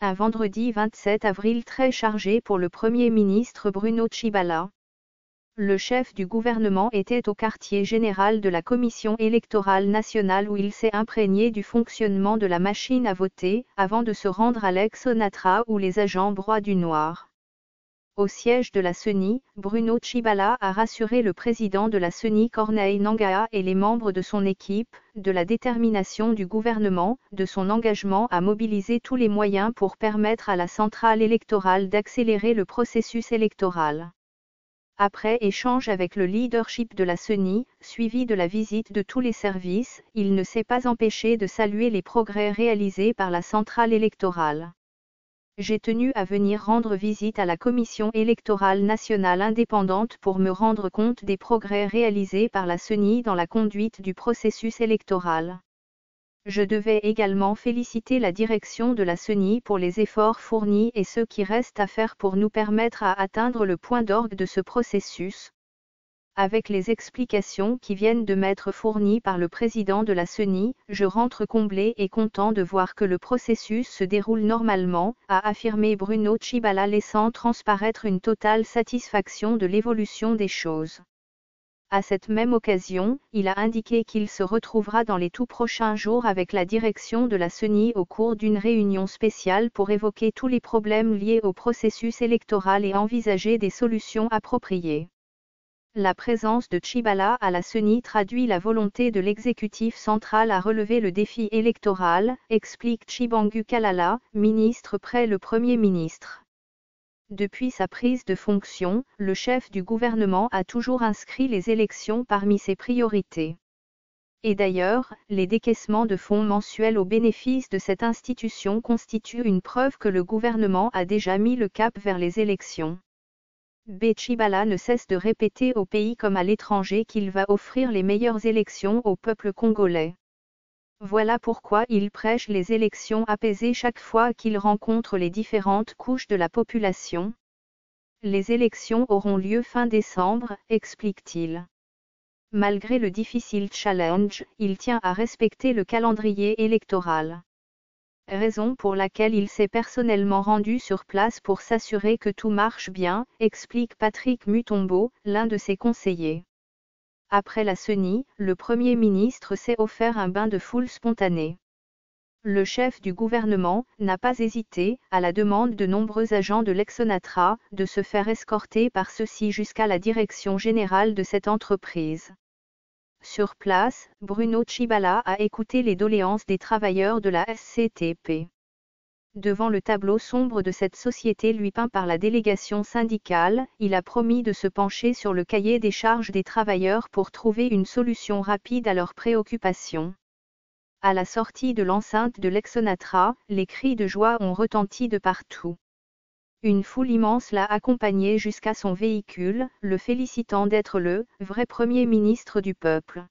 Un vendredi 27 avril très chargé pour le Premier ministre Bruno Tshibala. Le chef du gouvernement était au quartier général de la Commission électorale nationale où il s'est imprégné du fonctionnement de la machine à voter, avant de se rendre à l'Aix-Onatra où les agents broient du noir. Au siège de la CENI, Bruno Tshibala a rassuré le président de la CENI Corneille Nangaa et les membres de son équipe, de la détermination du gouvernement, de son engagement à mobiliser tous les moyens pour permettre à la centrale électorale d'accélérer le processus électoral. Après échange avec le leadership de la CENI, suivi de la visite de tous les services, il ne s'est pas empêché de saluer les progrès réalisés par la centrale électorale. J'ai tenu à venir rendre visite à la Commission électorale nationale indépendante pour me rendre compte des progrès réalisés par la CENI dans la conduite du processus électoral. Je devais également féliciter la direction de la CENI pour les efforts fournis et ceux qui restent à faire pour nous permettre à atteindre le point d'orgue de ce processus. Avec les explications qui viennent de m'être fournies par le président de la CENI, je rentre comblé et content de voir que le processus se déroule normalement, a affirmé Bruno Tshibala laissant transparaître une totale satisfaction de l'évolution des choses. À cette même occasion, il a indiqué qu'il se retrouvera dans les tout prochains jours avec la direction de la CENI au cours d'une réunion spéciale pour évoquer tous les problèmes liés au processus électoral et envisager des solutions appropriées. La présence de Tshibala à la CENI traduit la volonté de l'exécutif central à relever le défi électoral, explique Tshibangu Kalala, ministre près le Premier ministre. Depuis sa prise de fonction, le chef du gouvernement a toujours inscrit les élections parmi ses priorités. Et d'ailleurs, les décaissements de fonds mensuels au bénéfice de cette institution constituent une preuve que le gouvernement a déjà mis le cap vers les élections. Tshibala ne cesse de répéter au pays comme à l'étranger qu'il va offrir les meilleures élections au peuple congolais. Voilà pourquoi il prêche les élections apaisées chaque fois qu'il rencontre les différentes couches de la population. Les élections auront lieu fin décembre, explique-t-il. Malgré le difficile challenge, il tient à respecter le calendrier électoral. Raison pour laquelle il s'est personnellement rendu sur place pour s'assurer que tout marche bien, explique Patrick Mutombo, l'un de ses conseillers. Après la CENI, le Premier ministre s'est offert un bain de foule spontané. Le chef du gouvernement n'a pas hésité, à la demande de nombreux agents de l'Aix-Onatra, de se faire escorter par ceux-ci jusqu'à la direction générale de cette entreprise. Sur place, Bruno Tshibala a écouté les doléances des travailleurs de la SCTP. Devant le tableau sombre de cette société lui peint par la délégation syndicale, il a promis de se pencher sur le cahier des charges des travailleurs pour trouver une solution rapide à leurs préoccupations. À la sortie de l'enceinte de l'Aix-Onatra, les cris de joie ont retenti de partout. Une foule immense l'a accompagné jusqu'à son véhicule, le félicitant d'être le vrai Premier ministre du peuple.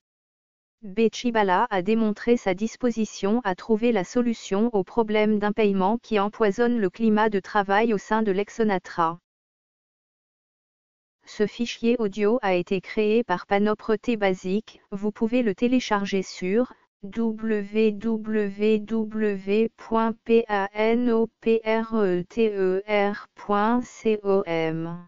Tshibala a démontré sa disposition à trouver la solution au problème d'impayement qui empoisonne le climat de travail au sein de l'Aix-Onatra. Ce fichier audio a été créé par Panopre Basic, vous pouvez le télécharger sur www.panopreter.com.